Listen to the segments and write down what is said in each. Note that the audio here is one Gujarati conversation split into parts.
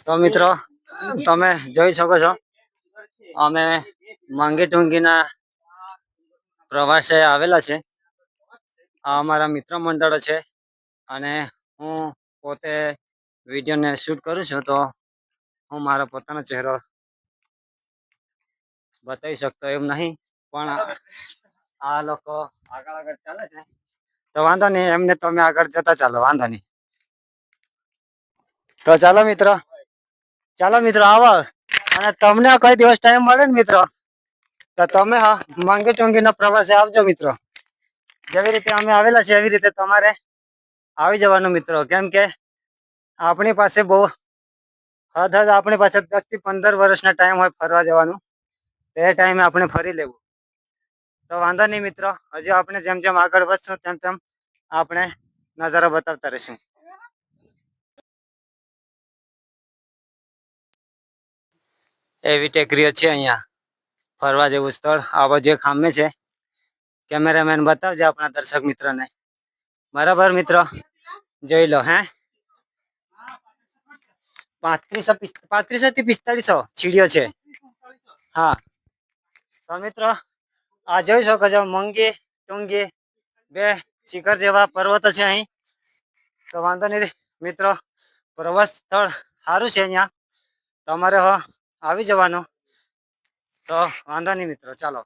તો મિત્રો તમે જોઈ શકો છો અમે માંગી ટુંગીના પ્રવાસે આવેલા છે. આ અમારા મિત્ર મંડળ છે અને હું પોતે વિડીયોને શૂટ કરું છું. તો હું મારો પોતાનો ચહેરો બતાવી શકતો એમ નહીં, પણ આ લોકો આગળ આગળ ચાલે છે તો વાંધો નહીં, એમને તમે આગળ જતા ચાલો, વાંધો નહીં. તો ચાલો મિત્રો આવો, અને તમને કઈ દિવસ ટાઈમ મળે ને મિત્રો તો તમે હા માંગી ટુંગીનો પ્રવાસે આવજો મિત્રો. જેવી રીતે અમે આવેલા છે એવી રીતે તમારે આવી જવાનું મિત્રો, કેમ કે આપણી પાસે બહુ હદ આપણી પાસે 10 થી 15 વર્ષના ટાઈમ હોય ફરવા જવાનું. તે ટાઈમે આપણે ફરી લેવું. તો વાંધો નહીં મિત્રો, હજુ આપણે જેમ જેમ આગળ વધશું તેમ તેમ આપણે નજારો બતાવતા રહીશું. એવી ટેકરીઓ છે અહીંયા ફરવા જેવું સ્થળ. આ બાજુ એક સામે છે, કેમેરામેન બતાવજે આપણા દર્શક મિત્રોને. બરાબર મિત્રો, જોઈ લો. 3500 થી 4500 સીડીઓ છે. હા તો મિત્રો આ જોઈ શકો છો, મંગી ટુંગી બે શિખર જેવા પર્વતો છે અહીં. તો વાંધો નહીં મિત્રો, પ્રવાસ સ્થળ સારું છે અહીંયા, તમારે આવી જવાનું. તો વાંધો નહીં મિત્રો, ચાલો.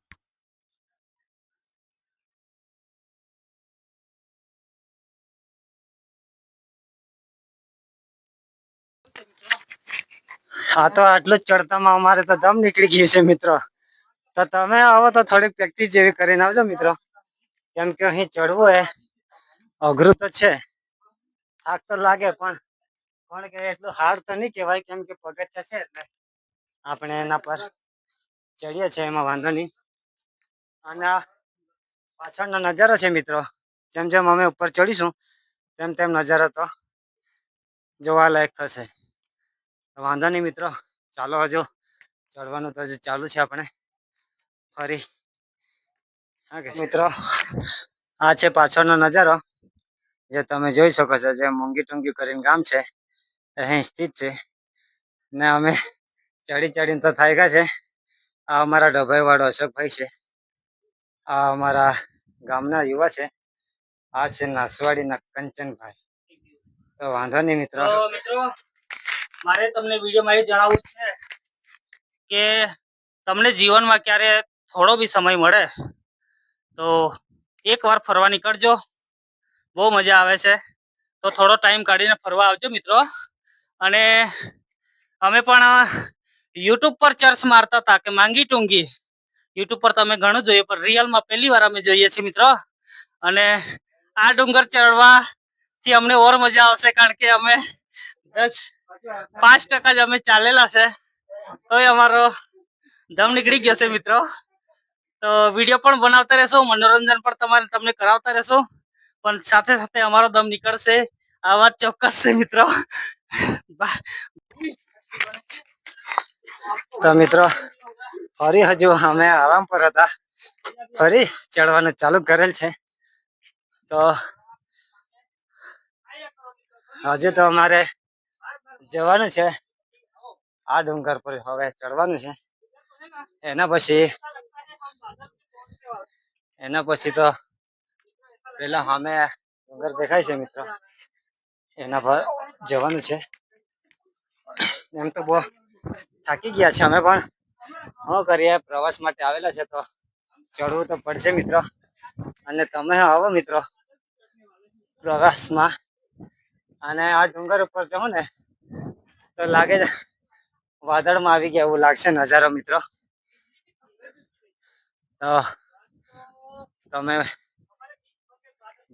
હા તો આટલું જ ચડતામાં અમારે તો દમ નીકળી ગયું છે મિત્રો. તો તમે આવો તો થોડીક પ્રેક્ટિસ જેવી કરીને આવજો મિત્રો, કેમ કે અહીં ચડવું એ અઘરું તો છે. થાક તો લાગે, પણ કે એટલું હાર્ડ તો નહીં કહેવાય, કેમ કે પગથિયા છે એટલે આપણે એના પર ચડીએ છીએ, એમાં વાંધો નહીં. અને આ પાછળનો નજારો છે મિત્રો, જેમ જેમ અમે ઉપર ચડીશું તેમ તેમ નજારો તો જોવાલાયક થશે. વાંધો નહીં મિત્રો, ચાલો હજુ ચડવાનું તો હજુ ચાલુ છે. આપણે ફરી મિત્રો આ છે પાછળનો નજારો, જે તમે જોઈ શકો છો. જે મોંઘી ટુંગી કરીને ગામ છે અહીં સ્થિત છે, ને અમે ચડી ચડીને તો થાય ગયા છે. આ અમારા ડભાઈ વાળો અશોકભાઈ છે, આ અમારા ગામના યુવા છે, આ છે નાસવાડીના કંચનભાઈ. તો વાંધો નહીં મિત્રો, મારે તમને વિડીયોમાં એ જણાવવું છે કે તમને જીવનમાં ક્યારે થોડો બી સમય મળે તો એકવાર ફરવા નીકળજો, બહુ મજા આવે છે. તો થોડો ટાઈમ કાઢીને ફરવા આવજો મિત્રો. અને અમે પણ યુટ્યુબ પર સર્ચ મારતા હતા કે માંગી ટુંગી, યુટ્યુબ પર તમે ઘણું જોયું, પણ રિયલમાં પહેલી વાર અમે જોઈએ છીએ મિત્રો. અને આ ડુંગર ચડવાથી અમને ઓર મજા આવશે, કારણ કે અમે 5% જ અમે ચાલેલા છે, તો અમારો દમ નીકળી ગયો છે મિત્રો. તો વિડીયો પણ બનાવતા રહેશો, મનોરંજન પણ તમને કરાવતા રહેશો, પણ સાથે સાથે અમારો દમ નીકળશે, આ વાત ચોક્કસ છે મિત્રો. તો મિત્રો ફરી હજુ અમે આરામ પર હતા, ફરી ચડવાનું ચાલુ કરેલ છે. તો હજુ તો અમારે જવાનું છે આ ડુંગર પર, હવે ચડવાનું છે. એના પછી તો પેલા સામે ડુંગર દેખાય છે મિત્રો, એના પર જવાનું છે. એમ તો બહુ થાકી ગયા છે અમે, પણ શું કરીએ, પ્રવાસ માટે આવેલા છે તો ચડવું તો પડશે મિત્રો. અને તમે આવો મિત્રો પ્રવાસમાં, અને આ ડુંગર ઉપર જાઓ ને તો લાગે છે વાદળમાં આવી ગયા એવું લાગશે નજારો મિત્રો. તો તમે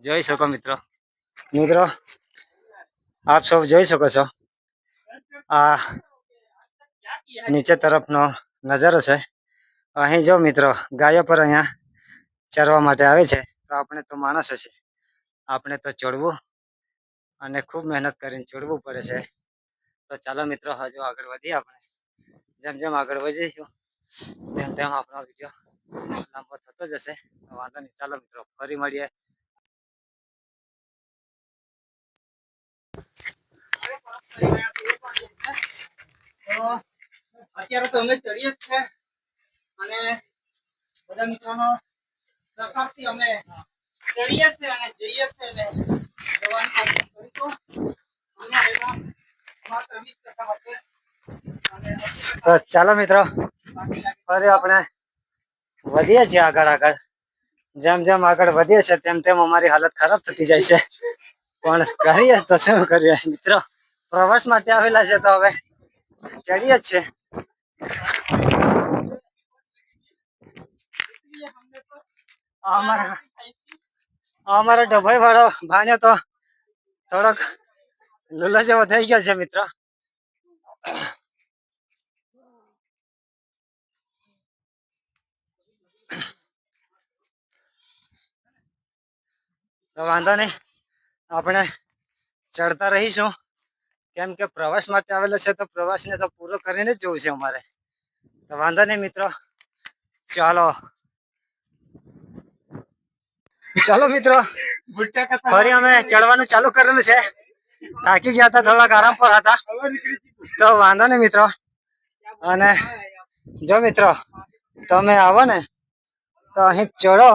જોઈ શકો મિત્રો આપ સૌ જોઈ શકો છો, આ નીચે તરફનો નજારો છે. અહીં જો મિત્રો ગાયો પર અહીંયા ચરવા માટે આવે છે. તો આપણે તો માણસ છે, આપણે તો ચડવું અને ખૂબ મહેનત કરીને ચડવું પડે છે. તો ચાલો મિત્રો હજુ આગળ વધીએ. આપણે જેમ જેમ આગળ વધીશું તેમ તેમ આપણો વિડીયો લાંબો થતો જશે. વાંધો નહીં, ચાલો મિત્રો ફરી મળીએ. અત્યારે તો અમે ચડીએ જ છે અને બધા મિત્રોનો સહકારથી અમે ચડીએ છે અને જઈએ છે ને જવાની કોશિશ કરીશું. તો ચાલો મિત્રો ફરી આપણે વધીએ છીએ આગળ. જેમ જેમ આગળ વધીએ છે તેમ તેમ અમારી હાલત ખરાબ થતી જાય છે, પણ કરીએ તો શું કરીએ મિત્રો, પ્રવાસ માટે આવેલા છે તો હવે ચડીએ જ છે. અમારા ડભાઈ વાળો ભાને તો થોડોક લુલા જેવો થઈ ગયો છે મિત્ર. તો વાંધો નહીં, આપણે ચડતા રહીશું, કેમ કે પ્રવાસ માટે આવેલા છે તો પ્રવાસને તો પૂરો કરીને જ જવું છે અમારે. તો વાંધો નહીં મિત્રો, ચાલો મિત્રો ફરી અમે ચડવાનું ચાલુ કરેલું છે. થાકી ગયા હતા, થોડાક આરામ પર હતા, તો વાંધો નહીં મિત્રો. અને જો મિત્રો તમે આવો ને તો અહીં ચડો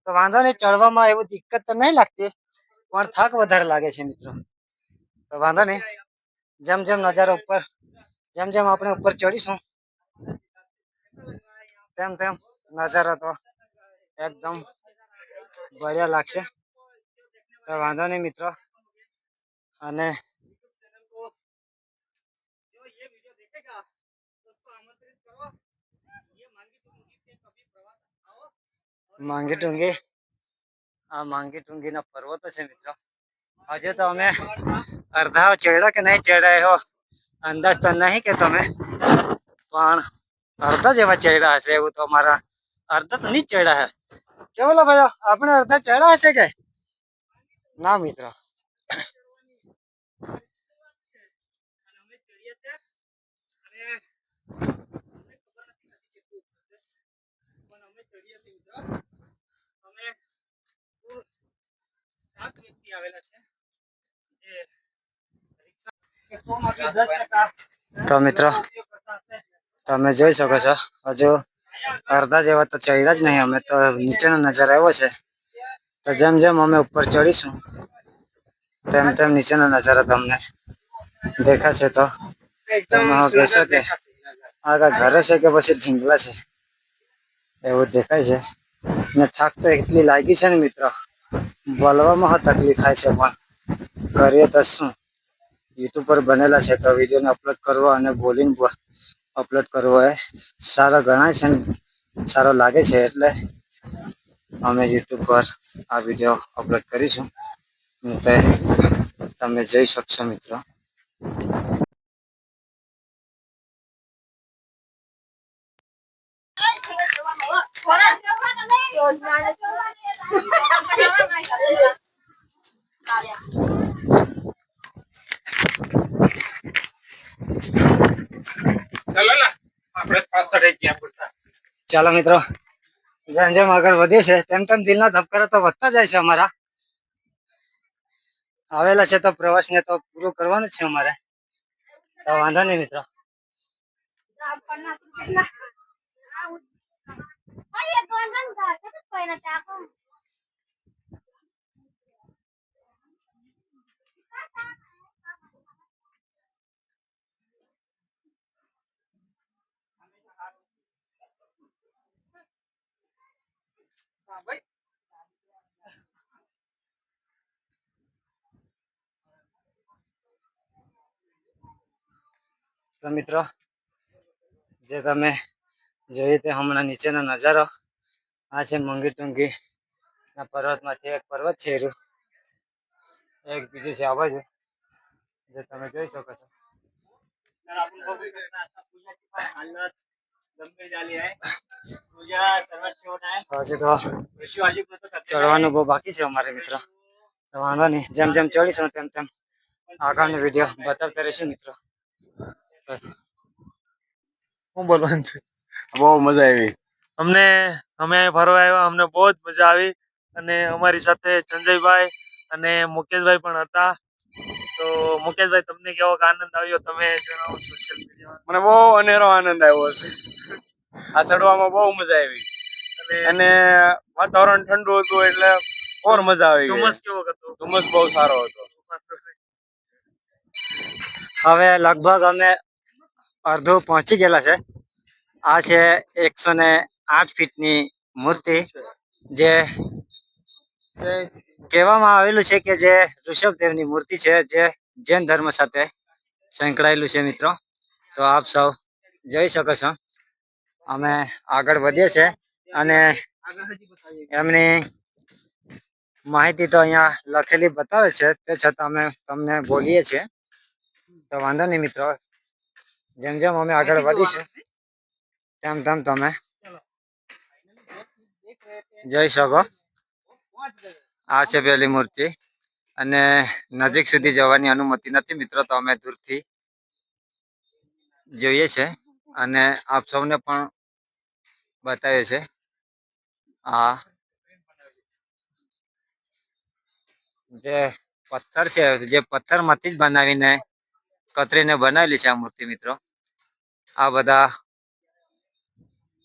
તો વાંધો નહીં, ચડવામાં એવું દિક્કત તો નહીં લાગતી, પણ થાક વધારે લાગે છે મિત્રો. તો વાંધો નહીં, જેમ જેમ નજારો ઉપર જેમ જેમ આપણે ઉપર ચડીશું તેમ તેમ નજારો તો એકદમ બઢિયા લાગશે. તો વાંધો નહીં મિત્રો. અને માંગી ટુંગી ના પર્વતો છે મિત્રો. હજુ તો અમે અડધા ચડ્યા કે નહીં ચડ્યા એવો અંદાજ તો નહીં કે તમે, પણ અડધા જેવા ચડ્યા હશે એવું તો અમારા. અડધા તો નહીં ચડ્યા હે કેવું ભાઈ, આપણે અડધા ચડ્યા હશે કે ના મિત્રો. તો મિત્રો તમે જોઈ શકો છો હજુ અડધા જેવા તો ચડ્યા જ નહીં અમે તો. નીચેનો નજારો આવ્યો છે, તો જેમ જેમ અમે ઉપર ચડીશું તેમ તેમ નીચેનો નજારો તમને દેખાશે. તો તમે કહેશો કે આગળ ઘરે છે કે પછી ઢીંગલા છે, એવું દેખાય છે. ને થાક તો એટલી લાગી છે ને મિત્રો, બોલવામાં તકલીફ થાય છે, પણ કરીએ તો શું. યુટ્યુબ પર બનેલા છે તો વિડીયોને અપલોડ કરવો અને બોલીને અપલોડ કરવો એ સારો ગણાય છે ને સારો લાગે છે, એટલે અમે યુટ્યુબ પર આ વિડીયો અપલોડ કરીશું. તે તમે જોઈ શકશો મિત્રો. ચાલો મિત્રો, જેમ જેમ આગળ વધે છે તેમ તેમ દિલના ધબકારા તો વધતા જાય છે અમારા. આવેલા છે તો પ્રવાસને તો પૂરું કરવાનું છે અમારે. તો વાંધો નહીં મિત્રો. તો મિત્રો જે તમે જોઈએ તે હમણાં નીચેનો નજારો આ છે. મંગી ટુંગી ના પર્વતમાંથી એક પર્વત છે, એક બીજું છે આ બાજુ, જે તમે જોઈ શકો છો. હજી તો ચડવાનું બહુ બાકી છે અમારે મિત્રો. તો વાંધો નહીં, જેમ જેમ ચડીશું તેમ તેમ આગળનો વિડીયો બતાવતા રહીશું મિત્રો. શું બોલવાનું છે? બહુ મજા આવી અમને. અમે ફરવા આવ્યા, અમને બહુ જ મજા આવી. અને અમારી સાથે સંજયભાઈ અને મુકેશભાઈ પણ હતા. તો મુકેશભાઈ તમને કેવો આનંદ આવ્યો તમે જણાવો સોશિયલ મીડિયા મને બહુ અનેરો આનંદ આવ્યો છે આ ચડવામાં બહુ મજા આવી અને વાતાવરણ ઠંડુ હતું એટલે ઓર મજા આવી ધુમ્મસ કેવો હતો ધુમ્મસ બહુ સારો હતો હવે લગભગ અમે અડધું પહોંચી ગયેલા છે. આ છે 108 ફીટની મૂર્તિ જે કહેવામાં આવેલું છે કે જે ઋષભદેવની મૂર્તિ છે જે જૈન ધર્મ સાથે સંકળાયેલું છે મિત્રો. તો આપ સૌ જોઈ શકો છો અમે આગળ વધીએ છીએ અને એમની માહિતી તો અહીંયા લખેલી બતાવે છે તે છતાં અમે તમને બોલીએ છીએ તો વાંધો નહીં મિત્રો. જેમ જેમ અમે આગળ વધીશું તેમ તેમ તમે જોઈ શકો. આ છે પેલી મૂર્તિ અને નજીક સુધી જવાની અનુમતિ નથી મિત્રો તો અમે દૂરથી જોઈએ છે અને આપ સૌને પણ બતાવે છે. આ જે પથ્થર છે જે પથ્થરમાંથી જ બનાવીને કતરીને બનાવેલી છે આ મૂર્તિ મિત્રો. આ બધા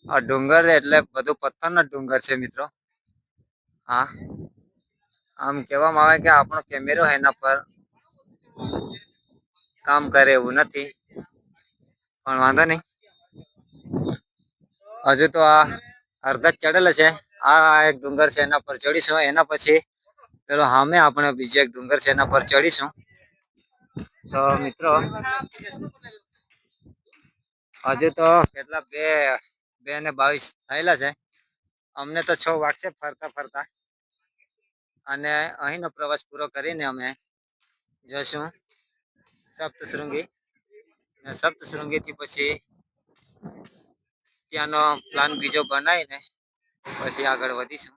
આ ડુંગર એટલે બધું પથ્થરના ડુંગર છે મિત્રો. હા આમ કહેવામાં આવે કે આપણો કેમેરો એના પર કામ કરે એવું નથી પણ વાંધો નહીં. હજુ તો આ અડધા જ ચડેલા છે. આ એક ડુંગર છે એના પર ચડીશું એના પછી પેલો સામે આપણે બીજો એક ડુંગર છે એના પર ચડીશું. તો મિત્રો હજુ તો કેટલા 2:22 થયેલા છે. અમને તો 6 વાગશે ફરતા ફરતા અને અહીંનો પ્રવાસ પૂરો કરીને અમે જશું સપ્તશૃંગી. સપ્તશૃંગીથી પછી ત્યાંનો પ્લાન બીજો બનાવીને પછી આગળ વધીશું.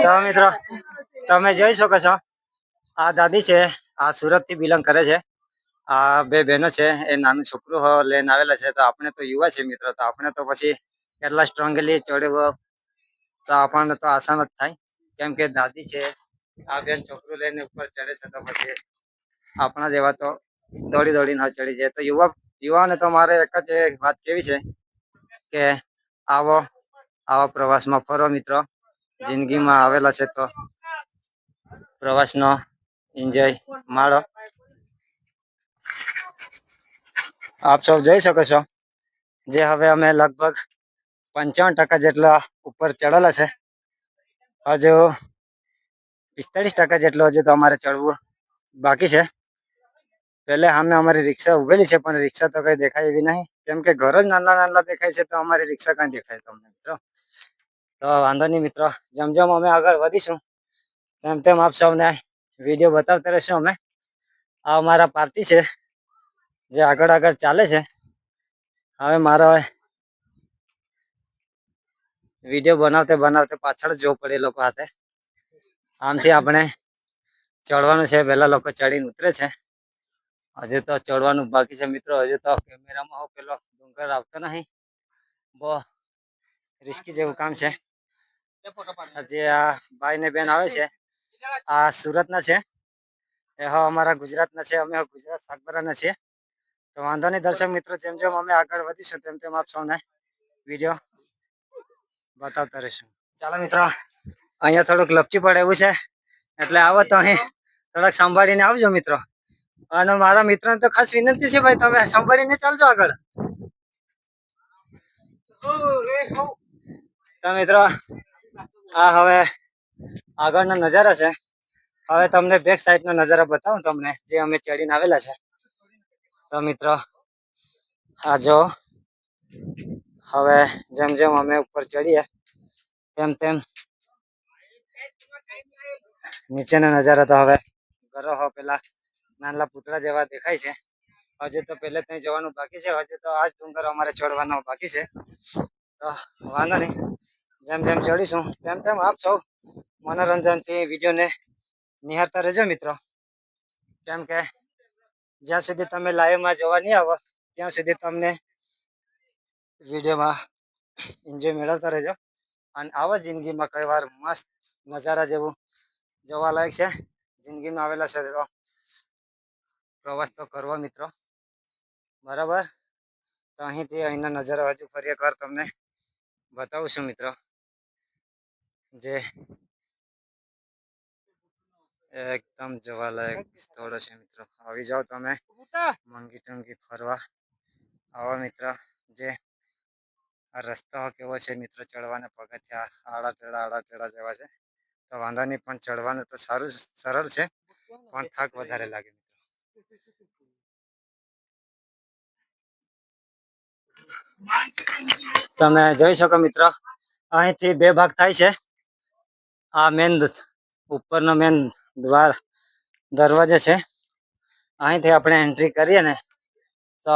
તો મિત્રો તમે જોઈ શકો છો આ દાદી છે આ સુરત થી બિલોંગ કરે છે. આ બે બહેનો છે એ નાનું છોકરું લઈને આવેલા છે. તો આપણે તો યુવા છે મિત્રો તો આપણે તો પછી કેટલા સ્ટ્રોંગલી ચડવો તો આપણને તો આસાન જ થાય કેમ કે દાદી છે આ બેન છોકરું લઈને ઉપર ચડે છે તો પછી આપણા જેવા તો દોડી દોડીને ચડી જાય. તો યુવાને તો મારે એક જ વાત કેવી છે કે આવા પ્રવાસમાં ફરો મિત્રો. જિંદગીમાં આવેલા છે તો પ્રવાસનો એન્જોય માણો. આપ સૌ જોઈ શકો છો જે હવે અમે લગભગ 55% જેટલા ઉપર ચડેલા છે. હજુ 45% જેટલો હજુ તો અમારે ચડવું બાકી છે. પેલે સામે અમારી રિક્ષા ઉભેલી છે પણ રિક્ષા તો કઈ દેખાય એવી નહીં કેમ કે ઘર જ નાના નાના દેખાય છે તો અમારી રિક્ષા કઈ દેખાય તમને મિત્રો. તો વાંધો નહીં મિત્રો જેમ જેમ અમે આગળ વધીશું તેમ તેમ આપ સૌને વિડીયો બતાવતા રહેશું અમે. આ અમારા પાર્ટી છે જે આગળ આગળ ચાલે છે. હવે મારો વિડીયો બનાવતે બનાવતે પાછળ જવું પડે એ લોકો હાથે. આમથી આપણે ચડવાનું છે. પેલા લોકો ચડીને ઉતરે છે. હજુ તો ચડવાનું બાકી છે મિત્રો. હજુ તો કેમેરામાં પેલો ડુંગર આવતો નહીં. બહુ રિસ્કી જેવું કામ છે. જે આ ભાઈ ને બેન આવે છે આ સુરતના છે. એ અમારા ગુજરાતના છે. અમે ગુજરાત સાગબારાના છીએ. તો વાંધો નહીં દર્શક મિત્રો જેમ જેમ અમે આગળ વધીશું તેમ તેમ આપ સૌને વિડીયો બતાવતા રહીશું. ચાલો મિત્રો અહીંયા થોડુંક લપચી પડે એવું છે એટલે આવો તો અહીં થોડાક સંભાળીને આવજો મિત્રો. અને મારા મિત્રોને તો ખાસ વિનંતી છે ભાઈ તમે સંભાળીને ચાલજો આગળ. તો મિત્રો આ હવે આગળનો નજારા છે. હવે તમને બેક સાઈડ નો નજારા બતાવું તમને જે અમે ચડીને આવેલા છે. તો મિત્રો આ જો હવે જેમ જેમ અમે ઉપર ચડીએ તેમ તેમ નીચેના નજારા તો હવે ઘરો પેલા નાના પૂતળા જેવા દેખાય છે. હજુ તો પહેલે ત્યાં જવાનું બાકી છે. હજુ તો આ જ ડુંગર અમારે ચડવાનો બાકી છે. તો વાંધો નહીં જેમ જેમ ચડીશું તેમ તેમ આપ સૌ મનોરંજનથી વિડીયોને નિહાળતા રહેજો મિત્રો. કેમ કે જ્યાં સુધી તમે લાઈવમાં જોવા નહીં આવો ત્યાં સુધી તમને વિડીયોમાં એન્જોય મેળવતા રહેજો. અને આવા જિંદગીમાં કઈ વાર મસ્ત નજારા જેવું જોવાલાયક છે. જિંદગીમાં આવેલા છે તો પ્રવાસ તો કરવો મિત્રો, બરાબર. તો અહીંથી અહીંના નજારો હજુ ફરી એકવાર તમને બતાવું છું મિત્રો, જે એકદમ જોવાલાયક સ્થળો છે મિત્રો. આવી જાઓ તમે મંગી ટંગી ફરવા, આવો મિત્ર. જે આ રસ્તો કેવો છે મિત્રો, ચડવાના પગથિયા આડા ટેડા જેવા છે. તો વાંધો નહીં, પણ ચડવાનું તો સારું સરળ છે, પણ થાક વધારે લાગે. તમે જોઈ શકો મિત્રો, અહીંથી બે ભાગ થાય છે. આ મેન ઉપરનો મેન દ્વાર દરવાજો છે. અહીંથી આપણે એન્ટ્રી કરીએ ને તો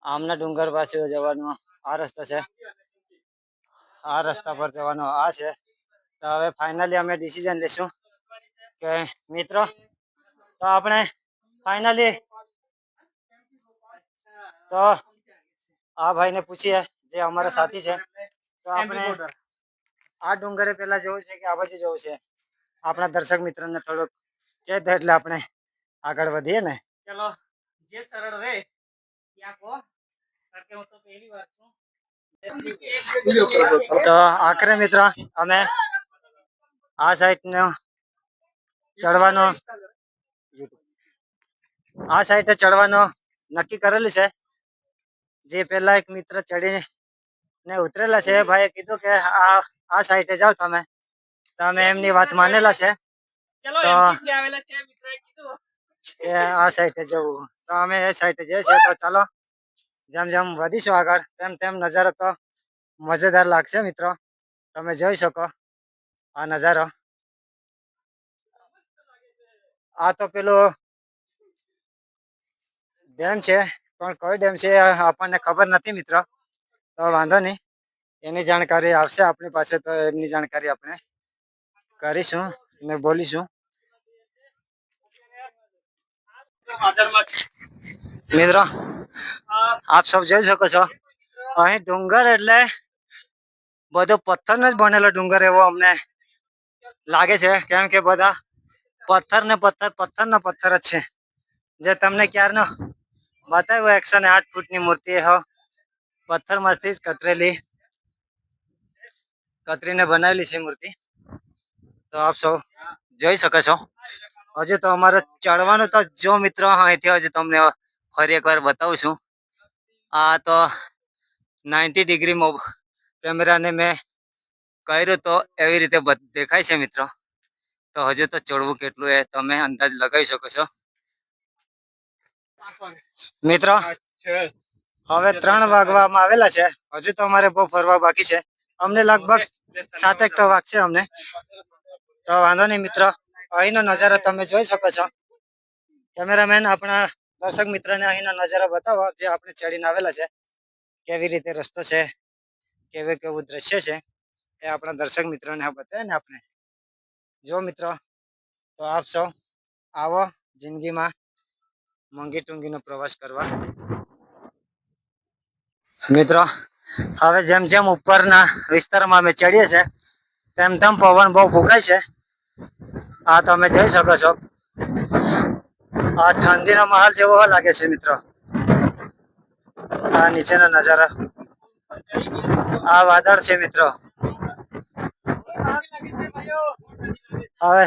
આમના ડુંગર પાછુ જવાનો આ રસ્તો છે. આ રસ્તા પર જવાનો આ છે. તો હવે ફાઇનલી અમે ડિસિઝન લેશું કે મિત્રો, તો આપણે ફાઇનલી તો આ ભાઈને પૂછીએ જે અમારા સાથી છે. તો આપણે આ ડુંગરે પેલા જવું છે કે આ બાજુ જવું છે? આપણા દર્શક મિત્રોને થોડુંક કહે દે એટલે આપણે આગળ વધીએ ને. ચલો, જે સરળ રહે ત્યાં કો, કારણ કે હું તો પહેલી વાર છું. તો આખરે મિત્ર અમે આ સાઈડ નો ચડવાનો નક્કી કરેલું છે. જે પેલા એક મિત્ર ચડીને ઉતરેલા છે, ભાઈએ કીધું કે આ સાઈડે જાઓ તમે, તો અમે એમની વાત માનેલા છે. તો એ આ સાઈડે જવું, તો અમે એ સાઈડે જઈએ છીએ. તો ચાલો, જેમ જેમ વધીશું આગળ તેમ તેમ નજારો તો મજેદાર લાગશે મિત્રો. તમે જોઈ શકો આ નજારો. આ તો પેલું ડેમ છે, પણ કયો ડેમ છે આપણને ખબર નથી મિત્રો. તો વાંધો નહીં, એની જાણકારી આવશે આપણી પાસે તો એમની જાણકારી આપણે કરીશું ને બોલીશું. મિત્રો આપ સૌ જોઈ શકો છો, અહીં ડુંગર એટલે બધો પથ્થરનો જ બનેલો ડુંગર એવો અમને લાગે છે. કેમ કે બધા પથ્થર જ છે. જે તમને ક્યારનો બતાવ્યો 108 ફૂટની મૂર્તિ પથ્થરમાંથી જ કતરીને બનાવેલી છે મૂર્તિ. તો આપ સૌ જોઈ શકો છો. હજુ તો અમારે ચડવાનું તો જો મિત્રો, અહીંથી હજુ તમને ફરી એકવાર બતાવું છું. આ તો 90 ડિગ્રી કેમેરાને મેં કર્યું તો એવી રીતે દેખાય છે મિત્રો. તો હજુ તો ચડવું કેટલું એ તમે અંદાજ લગાવી શકો છો મિત્રો. હવે 3 વાગવામાં આવેલા છે. હજુ તો અમારે બહુ ફરવા બાકી છે. અમને લગભગ 7 તો વાગશે અમને. તો વાંધો નહીં મિત્રો, અહીંનો નજારો તમે જોઈ શકો છો. કેમેરામેન આપણા દર્શક મિત્રને અહીંનો નજારો બતાવો, જે આપણે ચડીને આવેલા છે. કેવી રીતે રસ્તો છે, કેવું દ્રશ્ય છે, એ આપણા દર્શક મિત્રોને બતાવે ને આપણે. જો મિત્રો, તો આપ સૌ આવો જિંદગીમાં મંગી ટુંગીનો પ્રવાસ કરવા. મિત્રો હવે જેમ જેમ ઉપરના વિસ્તારમાં અમે ચડીએ છીએ, તેમ તેમ પવન બહુ ફૂંકાય છે. આ તમે જોઈ શકો છો. આ ઠંડીનો માહોલ જેવો લાગે છે મિત્રો. આ નીચેનો નજારો, આ વાદળ છે મિત્રો. હવે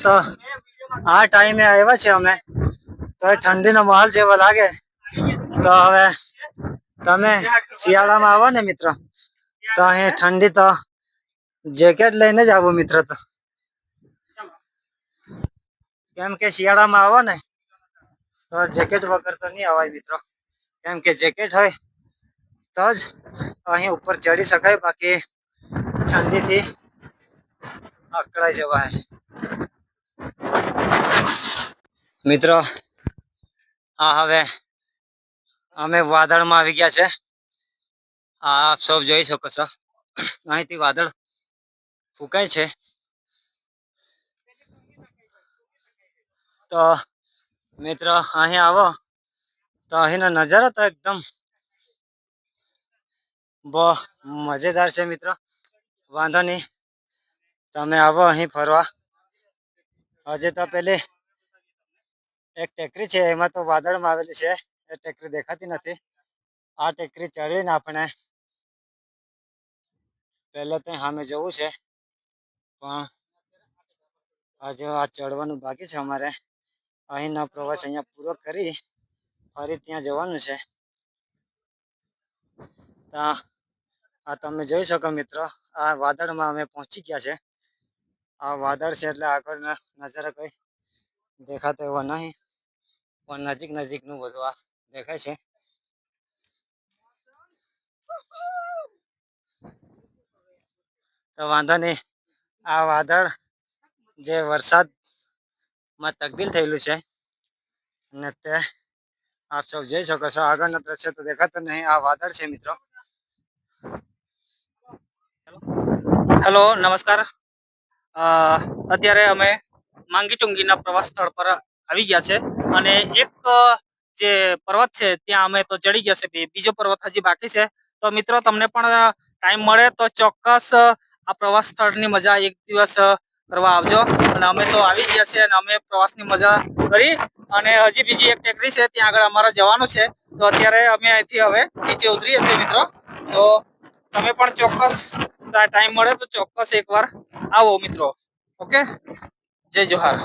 તો આ ટાઈમે આવ્યા છે અમે, તો ઠંડીનો માહોલ જેવો લાગે. તો હવે તમે શિયાળામાં આવો ને મિત્રો, તો અહીં ઠંડી તો જેકેટ લઈને જ આવો મિત્રો. તો કેમ કે શિયાળામાં આવો ને તો જેકેટ વગર તો નહીં આવાય મિત્રો. કેમ કે જેકેટ હોય તો જ અહીં ઉપર ચડી શકાય, બાકી ઠંડીથી અકળાઈ જવાય. મિત્રો હવે અમે વાદળમાં આવી ગયા છે. આપ સૌ જોઈ શકો છો, અહીંથી વાદળ ફૂંકાય છે. તો મિત્રો અહીં આવો તો અહીંનો નજારો તો એકદમ બહુ મજેદાર છે મિત્રો. વાંધો નહીં, તમે આવો અહીં ફરવા. હજી તો પેલી એક ટેકરી છે, એમાં તો વાદળમાં આવેલી છે, એ ટેકરી દેખાતી નથી. આ ટેકરી ચડીને આપણે પહેલા ત્યાં સામે જવું છે, પણ હજુ આ ચડવાનું બાકી છે અમારે. અહીંનો પ્રવાસ અહીંયા પૂરો કરી ફરી ત્યાં જવાનું છે. ત્યાં આ તમે જોઈ શકો મિત્રો, આ વાદળમાં અમે પહોંચી ગયા છે. આ વાદળ છે એટલે આગળ નજારા કઈ દેખાતો એવો નહીં, પણ નજીક નજીકનું બધું આ દેખાય છે. તો વાંધો નહીં, આ વાદળ જે વરસાદમાં તબદીલ થયેલું છે અને તે આપ સૌ જોઈ શકો છો. આગળના દ્રશ્ય તો દેખાતો નહીં, આ વાદળ છે મિત્રો. હેલો, નમસ્કાર. અત્યારે અમે માંગી ટુંગીના પ્રવાસ સ્થળ પર આવી ગયા છે અને એક જે પર્વત છે ત્યાં અમે તો ચડી ગયા છે. બીજો પર્વત હજી બાકી છે. તો મિત્રો, તમને પણ ટાઈમ મળે તો ચોક્કસ આ પ્રવાસ સ્થળની મજા એક દિવસ કરવા આવજો. અને અમે તો આવી ગયા છે અને અમે પ્રવાસની મજા કરી અને હજી બીજી એક ટેકરી છે ત્યાં આગળ અમારે જવાનું છે. તો અત્યારે અમે અહીંથી હવે નીચે ઉતરીએ છીએ મિત્રો. તો તમે પણ ચોક્કસ ટાઈમ મળે તો ચોક્કસ એકવાર આવો મિત્રો. ઓકે, જય જોહાર.